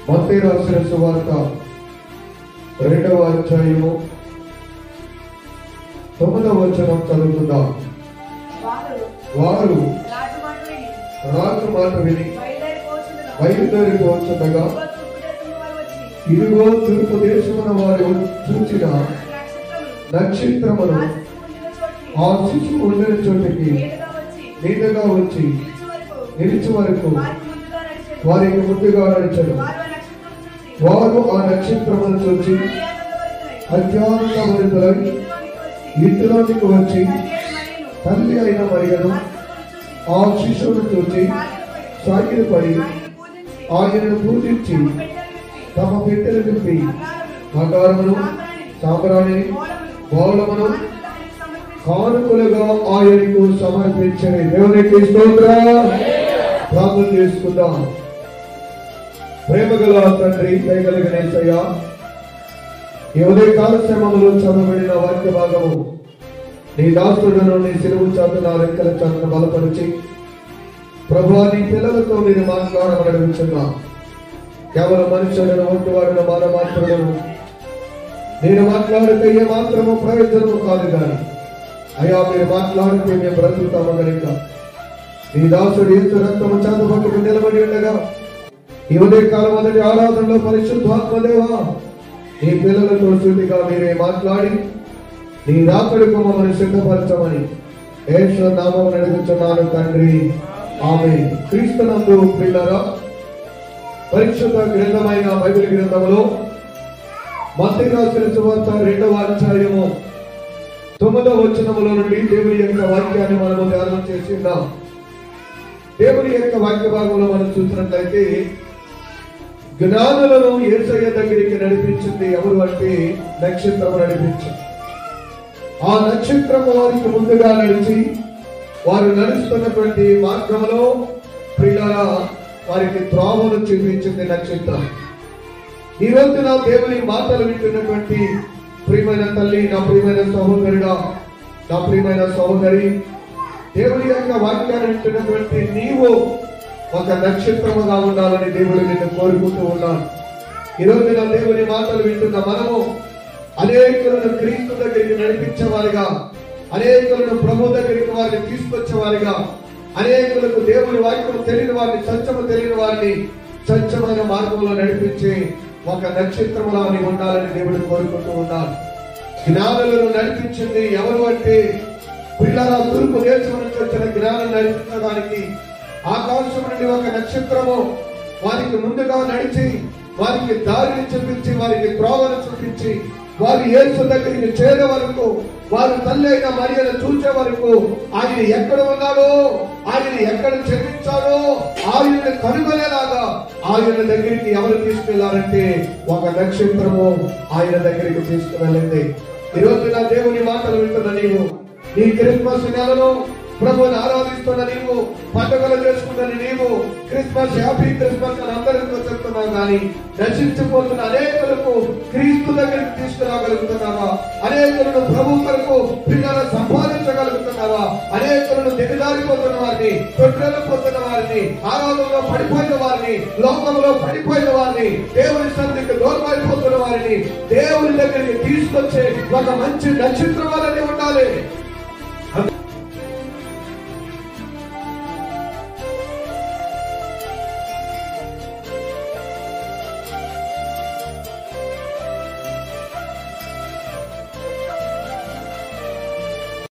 మత్తయి రాసిన సువార్త 2వ అధ్యాయము 9వ వచనం చదువుకుందాం. వారు రాజు మాట విని బయలుదేరిపోతుండగా ఇదిగో తూర్పు దేశమున వారు చూచిన నక్షత్రమును ఆ శిశువు ఉండిన చోటికి నీడగా వచ్చి నిలిచి వరకు వారికి ముందుగా నడిచారు. వారు ఆ నక్షత్రమును చూచి అత్యానందభరితులై ఇంటిలోనికి వచ్చి తల్లి అయిన మరియను ఆ శిశువును చూచి సాగిలపడి ఆయనను పూజించి తమ పెట్టెలు విప్పి బంగారమును సాంబ్రాణిని బౌలమును కానుకలుగా ఆయనకు సమర్పించని. దేవునికి స్తోత్రం. ప్రార్థన చేసుకుందాం. ప్రేమగల తండ్రి, దయగలిగిన యేసయ్యా, ఈ ఉదయకాల శ్రమములో చదవబడిన వాక్య భాగము నీ దాసుడును నీ సిలువు చాటున రెక్కల చాటును బలపరిచి ప్రభువా నీ పిల్లలతో మీరు మాట్లాడమని అడుగుతున్నా. కేవలం మనుషులను ఒట్టువాడిన బాల మాత్రము నేను మాట్లాడితే ఏ మాత్రము ప్రయోజనము కాదు కానీ అయ్యా మీరు మాట్లాడితే మేము బ్రతుకుతాము కనుక నీ దాసుడు యేసు రక్తము చేత పట్టుకుని నిలబడి ఉండగా ఈ ఉదయకాలం మొదటి ఆరాధనలో పరిశుద్ధాత్మదేవా నీ పిల్లలతో సూటిగా మీరే మాట్లాడి నీ రాకడకు మమ్మల్ని సిద్ధపరచమని యేసు నామమున అడుగుతున్నాను తండ్రి, ఆమేన్. క్రీస్తునందు ప్రియులారా, పరిశుద్ధ గ్రంథమైన బైబిల్ గ్రంథములో మత్తయి రాసిన సువార్త 2వ అధ్యాయము 9వ వచనములో నుండి దేవుని యొక్క వాక్యాన్ని మనము ధ్యానం చేస్తున్నాం. దేవుని యొక్క వాక్య భాగంలో మనం చూసినట్లయితే జ్ఞానులను యేసయ్య దగ్గరికి నడిపించింది ఎవరు అంటే నక్షత్రం నడిపించింది. ఆ నక్షత్రం వారికి ముందుగా నడిచి వారు నడుస్తున్నటువంటి మార్గంలో ప్రియులారా వారికి త్రోవను చూపించింది నక్షత్రం. ఈ రోజున దేవుని మాటలు వింటున్నటువంటి ప్రియమైన తల్లి, నా ప్రియమైన సహోదరుడా, నా ప్రియమైన సహోదరి, దేవుని యొక్క వాక్యాన్ని వింటున్నటువంటి నీవు ఒక నక్షత్రముగా ఉండాలని దేవుడు నిన్ను కోరుకుంటూ ఉన్నాడు. ఈ రోజున దేవుని మాటలు వింటున్న మనము అనేకులను క్రీస్తు దగ్గరికి నడిపించేవారిగా, అనేకులను ప్రభు దగ్గరికి వారిని తీసుకొచ్చేవారిగా, అనేకులకు దేవుని వాక్యం తెలియని వారిని, సత్యము తెలియని వారిని సత్యమైన మార్గంలో నడిపించే ఒక నక్షత్రములా ఉండాలని దేవుడు కోరుకుంటూ ఉన్నాడు. జ్ఞానులను నడిపించింది ఎవరు అంటే పిల్లల తూర్పు దేశం నుంచి వచ్చిన జ్ఞానం నడిపించడానికి ఆకాశం నుండి ఒక నక్షత్రము వారికి ముందుగా నడిచి వారికి దారిని చూపించి వారికి త్రోవను చూపించి వారు యేసు దగ్గరికి చేరే వరకు, వారు తల్లి అయిన మరియను చూసే వరకు ఆయన ఎక్కడ ఉన్నాడో, ఆయన ఎక్కడ చెల్లించాడో ఆయనను కనుగొనేలాగా ఆయన దగ్గరికి ఎవరు తీసుకెళ్లారంటే ఒక నక్షత్రము ఆయన దగ్గరికి తీసుకువెళ్ళింది. ఈ రోజు నా దేవుని మాటలు వింటున్న నీవు, ఈ క్రిస్మస్ నెలలో ప్రభుని ఆరాధిస్తున్న నీవు, పండుగలు చేసుకున్న నీవు, క్రిస్మస్ హ్యాపీ క్రిస్మస్ అని అందరితో చెప్తున్నావు కానీ నశించిపోతున్న అనేకులకు క్రీస్తు దగ్గరికి తీసుకురాగలుగుతున్నావా? అనేకులను ప్రభు కొరకు పిల్లలు సంపాదించగలుగుతున్నావా? అనేకులను దిగజారిపోతున్న వారిని, తొట్టిల్లిపోతున్న వారిని, ఆరాధనలో పడిపోయిన వారిని, లోకంలో పడిపోయిన వారిని, దేవుని సన్నిధికి దూరమైపోతున్న వారిని దేవుని దగ్గరికి తీసుకొచ్చే ఒక మంచి నక్షత్రం వల్లనే ఉండాలి.